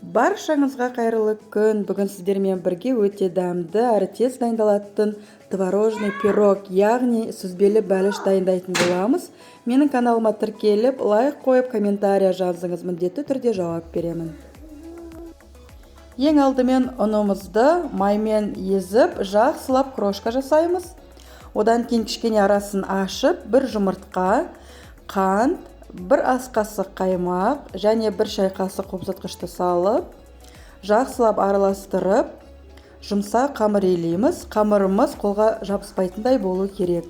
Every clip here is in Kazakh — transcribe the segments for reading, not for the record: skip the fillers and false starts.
Баршаңызға қайырлы күн. Бүгін сіздермен бірге өте дәмді әрі тез дайындалатын творожный пирог, яғни сүзбелі бәліш дайындайтын боламыз. Менің каналыма тіркеліп, лайк қойып, комментария жазыңыз, міндетті түрде жауап беремін. Ең алдымен ұнымызды маймен езіп, жақсылап крошка жасаймыз. Одан кейін кішкене арасын ашып, бір жұмыртқа, қант, бір ас қасық қаймақ және бір шай қасық қобызытқышты салып, жақсылап араластырып, жұмсақ қамыр илейміз. Қамырымыз қолға жабыспайтындай болу керек.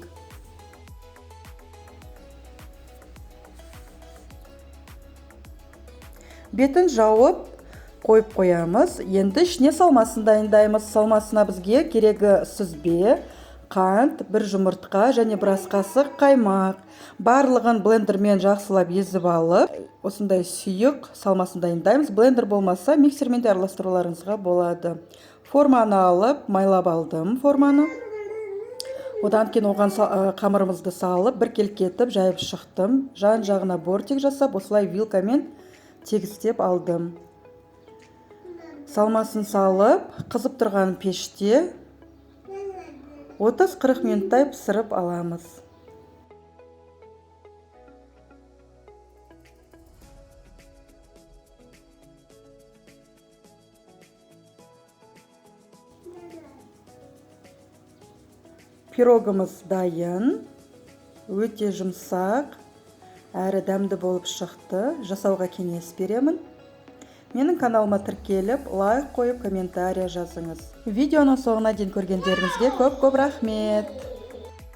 Бетін жауып қойып қоямыз. Енді ішіне салмасын дайындаймыз. Салмасына бізге керегі сүзбе, қант, бір жұмыртқа және бір ас қасық қаймақ. Барлығын блендермен жақсылап езіп алып, осындай сүйік салмасын дайындаймыз. Блендер болмаса, миксермен де араластыруларыңызға болады. Форманы алып, майлап алдым форманы. Одан кейін оған қамырымызды салып, бір келкетіп, жайып шықтым. Жан-жағына бортик жасап, осылай вилкамен тегістеп алдым. Салмасын салып, қызып тұрған пеште 30-40 минуттай пісіріп аламыз. Пирогымыз дайын, өте жұмсақ, әрі дәмді болып шықты. Жасауға кеңес беремін. Менің каналыма тіркеліп, лайк қойып, комментария жазыңыз. Видеоның соңына дейін көргендеріңізге көп-көп рахмет.